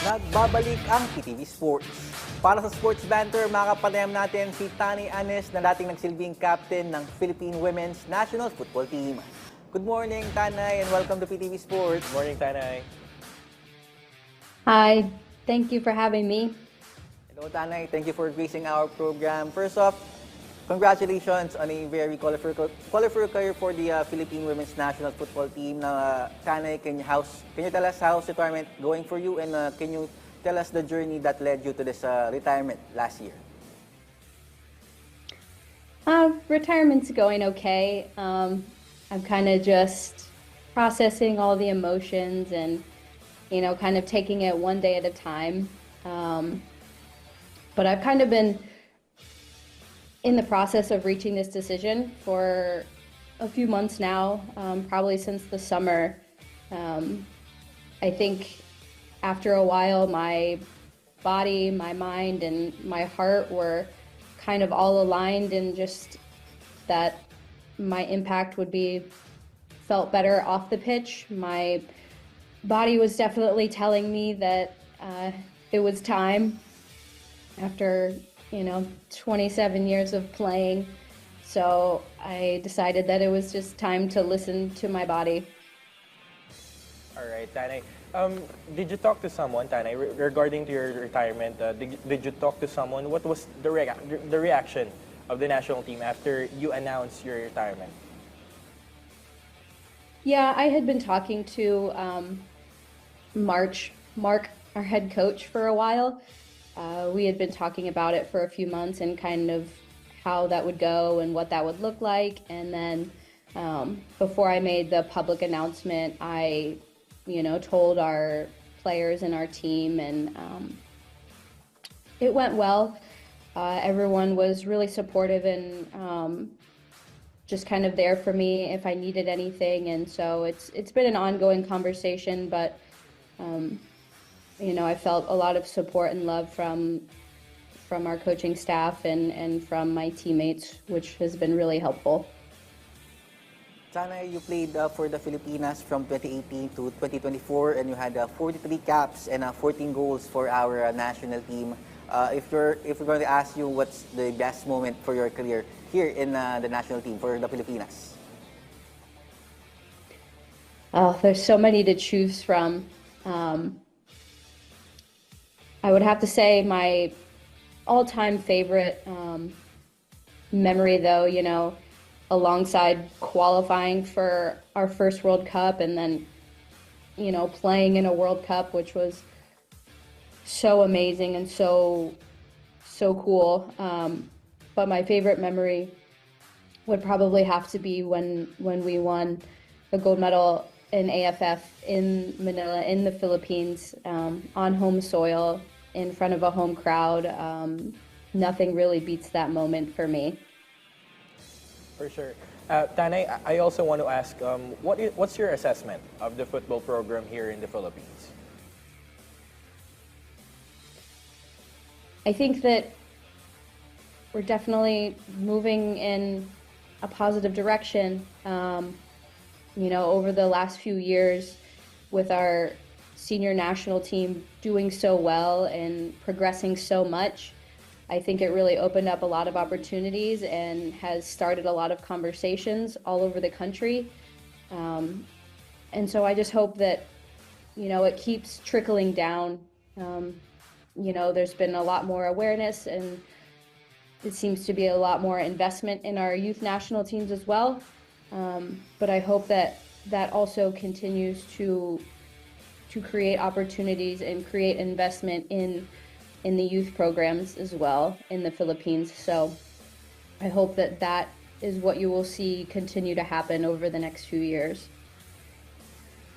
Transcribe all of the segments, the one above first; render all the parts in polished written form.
Nagbabalik ang PTV Sports. Para sa Sports Banter, makapanayam natin si Tahnai na dating nagsilbing captain ng Philippine Women's National Football Team. Good morning, Tahnai, and welcome to PTV Sports. Good morning, Tahnai. Hi, thank you for having me. Hello, Tahnai. Thank you for gracing our program. First off, congratulations on a very colorful career for the Philippine Women's National Football Team. Tahnai, can you tell us how's retirement going for you, and can you tell us the journey that led you to this retirement last year? Retirement's going okay. I'm kind of just processing all the emotions and, kind of taking it one day at a time. But I've kind of been in the process of reaching this decision for a few months now, probably since the summer. I think after a while, my body, my mind, and my heart were kind of all aligned, and just that my impact would be felt better off the pitch. My body was definitely telling me that it was time after 27 years of playing. So I decided that it was just time to listen to my body. All right, Tahnai. Did you talk to someone, Tahnai, regarding to your retirement? Did you talk to someone? What was the reaction of the national team after you announced your retirement? Yeah, I had been talking to Mark, our head coach, for a while. We had been talking about it for a few months and kind of how that would go and what that would look like. And then before I made the public announcement, I, told our players and our team, and it went well. Everyone was really supportive and just kind of there for me if I needed anything. And so it's been an ongoing conversation, but I felt a lot of support and love from our coaching staff and from my teammates, which has been really helpful. Tahnai, you played for the Filipinas from 2018 to 2024, and you had 43 caps and 14 goals for our national team. If we're going to ask you what's the best moment for your career here in the national team for the Filipinas? Oh, there's so many to choose from. I would have to say my all-time favorite memory, though, alongside qualifying for our first World Cup and then, playing in a World Cup, which was so amazing and so cool. But my favorite memory would probably have to be when we won the gold medal in AFF in Manila, in the Philippines, on home soil, in front of a home crowd. Nothing really beats that moment for me. For sure. Tahnai, I also want to ask, what's your assessment of the football program here in the Philippines? I think that we're definitely moving in a positive direction. Over the last few years, with our senior national team doing so well and progressing so much, I think it really opened up a lot of opportunities and has started a lot of conversations all over the country. And so I just hope that, it keeps trickling down. There's been a lot more awareness, and it seems to be a lot more investment in our youth national teams as well. But I hope that also continues to create opportunities and create investment in the youth programs as well in the Philippines. So I hope that is what you will see continue to happen over the next few years.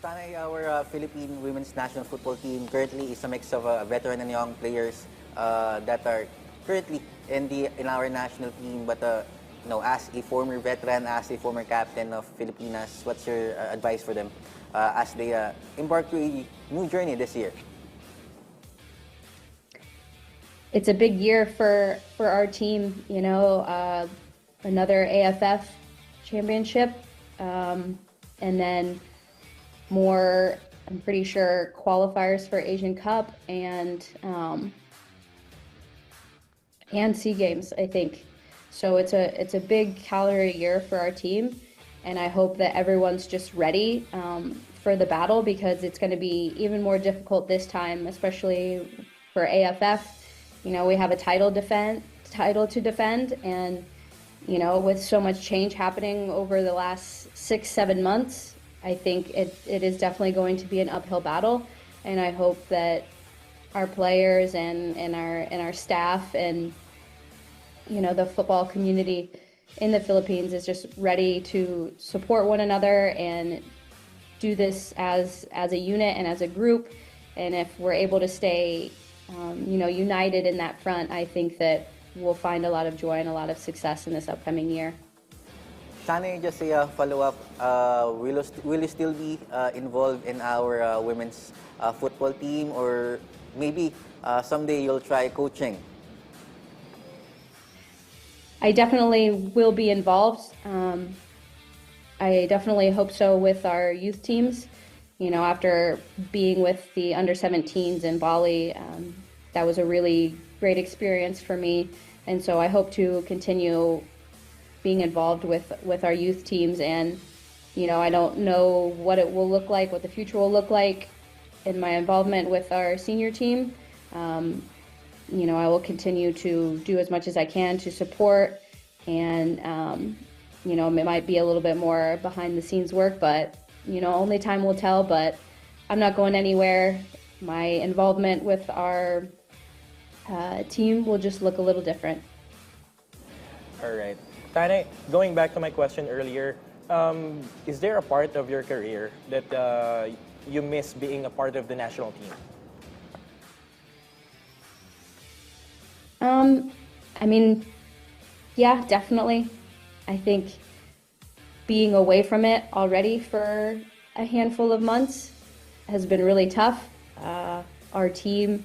Tahnai, our Philippine Women's National Football Team currently is a mix of veteran and young players that are currently in our national team. But as a former veteran, as a former captain of Filipinas, what's your advice for them as they embark to a new journey this year? It's a big year for our team, another AFF championship, and then more I'm pretty sure, qualifiers for Asian Cup and SEA Games, I think. So it's a big calorie year for our team, and I hope that everyone's just ready for the battle, because it's going to be even more difficult this time, especially for AFF. You know, we have a title to defend, and you know, with so much change happening over the last 6-7 months, I think it is definitely going to be an uphill battle, and I hope that our players and our staff and you know the football community in the Philippines is just ready to support one another and do this as a unit and as a group. And if we're able to stay, you know, united in that front, I think that we'll find a lot of joy and a lot of success in this upcoming year. Tahnai, just a follow-up. Will you still be involved in our women's football team, or maybe someday you'll try coaching? I definitely will be involved. I definitely hope so with our youth teams. You know, after being with the under-17s in Bali, that was a really great experience for me. And so I hope to continue being involved with our youth teams. And, you know, I don't know what it will look like, what the future will look like in my involvement with our senior team. You know, I will continue to do as much as I can to support, and you know, it might be a little bit more behind the scenes work, but you know, only time will tell. But I'm not going anywhere. My involvement with our team will just look a little different. All right. Tahnai, going back to my question earlier, is there a part of your career that you miss being a part of the national team? I mean, yeah, definitely. I think being away from it already for a handful of months has been really tough. Our team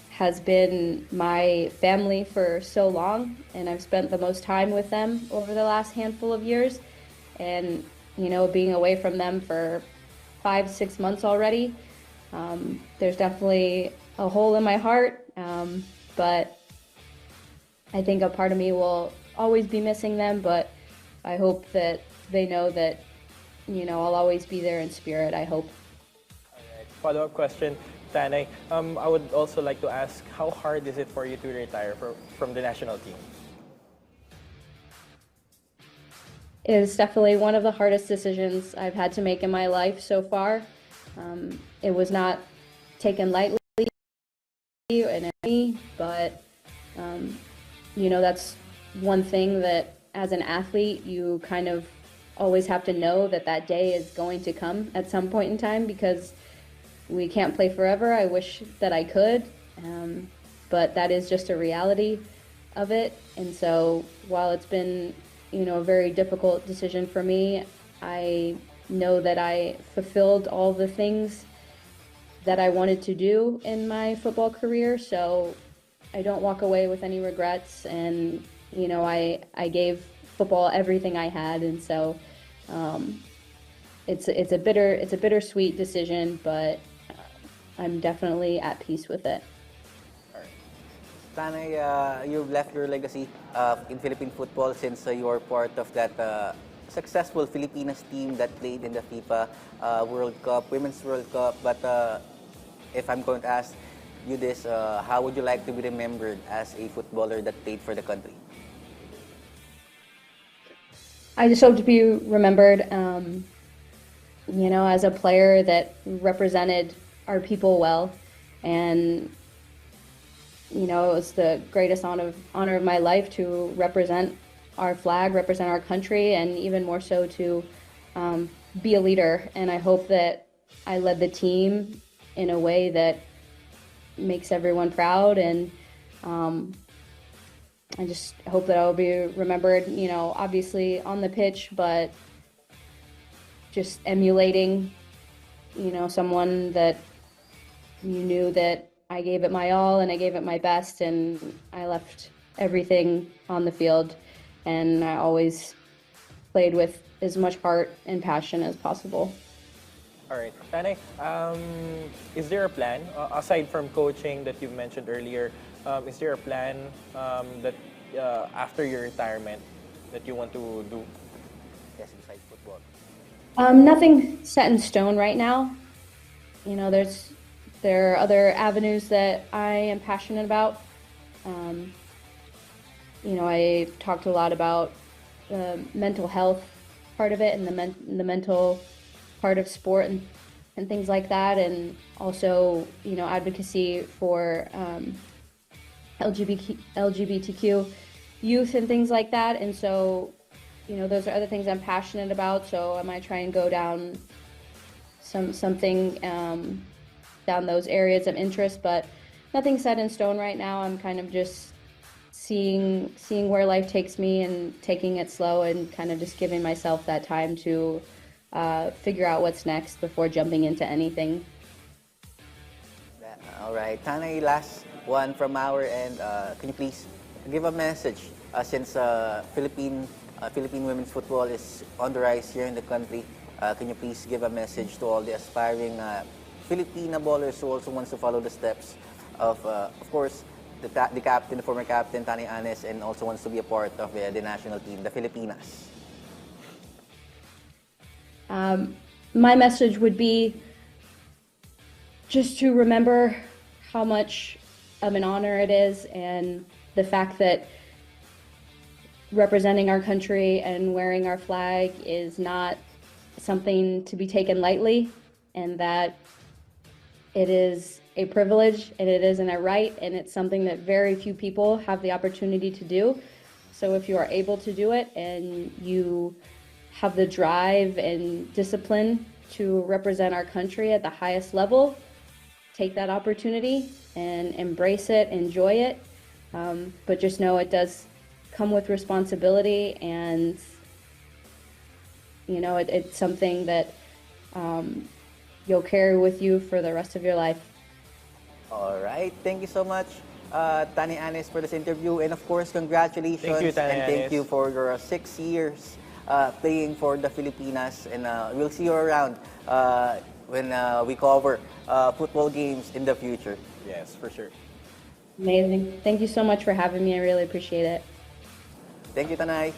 has been my family for so long, and I've spent the most time with them over the last handful of years. And, you know, being away from them for 5-6 months already, there's definitely a hole in my heart. But I think a part of me will always be missing them, but I hope that they know that, you know, I'll always be there in spirit, I hope. All right. Follow-up question, Tahnai. I would also like to ask, how hard is it for you to retire from the national team? It is definitely one of the hardest decisions I've had to make in my life so far. It was not taken lightly, but you know, that's one thing that as an athlete you kind of always have to know that that day is going to come at some point in time, because we can't play forever. I wish that I could, but that is just a reality of it. And so while it's been, you know, a very difficult decision for me, I know that I fulfilled all the things that I wanted to do in my football career. So I don't walk away with any regrets, and you know, I gave football everything I had, and so it's a bittersweet decision, but I'm definitely at peace with it. Tahnai, you've left your legacy in Philippine football since you are part of that successful Filipinas team that played in the FIFA World Cup, Women's World Cup. But if I'm going to ask you this, how would you like to be remembered as a footballer that played for the country? I just hope to be remembered, you know, as a player that represented our people well, and you know, it was the greatest honor of my life to represent our flag, represent our country, and even more so to be a leader. And I hope that I led the team in a way that makes everyone proud, and I just hope that I'll be remembered, you know, obviously on the pitch, but just emulating, you know, someone that you knew that I gave it my all and I gave it my best, and I left everything on the field, and I always played with as much heart and passion as possible. All right. Tanay, is there a plan, aside from coaching that you mentioned earlier, is there a plan that after your retirement that you want to do? Yes, besides football. Nothing set in stone right now. You know, there are other avenues that I am passionate about. Um, you know, I talked a lot about the mental health part of it and the mental part of sport and things like that, and also you know advocacy for LGBTQ youth and things like that. And so, you know, those are other things I'm passionate about. So I might try and go down something down those areas of interest, but nothing set in stone right now. I'm kind of just seeing where life takes me and taking it slow and kind of just giving myself that time to figure out what's next before jumping into anything. All right, Tanay, last one from our end. Can you please give a message since Philippine women's football is on the rise here in the country? Can you please give a message to all the aspiring Filipina ballers who also wants to follow the steps of course, the captain, the former captain, Tahnai Anes, and also wants to be a part of the national team, the Filipinas? My message would be just to remember how much of an honor it is, and the fact that representing our country and wearing our flag is not something to be taken lightly, and that it is a privilege and it isn't a right, and it's something that very few people have the opportunity to do. So if you are able to do it and you have the drive and discipline to represent our country at the highest level, take that opportunity and embrace it, enjoy it. But just know it does come with responsibility, and you know it's something that you'll carry with you for the rest of your life. All right, thank you so much, Tahnai Anes, for this interview, and of course, congratulations Thank you, Tahnai and thank Anes. you for your 6 years playing for the Filipinas, and we'll see you around when we cover football games in the future. Yes, for sure. Amazing. Thank you so much for having me. I really appreciate it. Thank you, Tanay.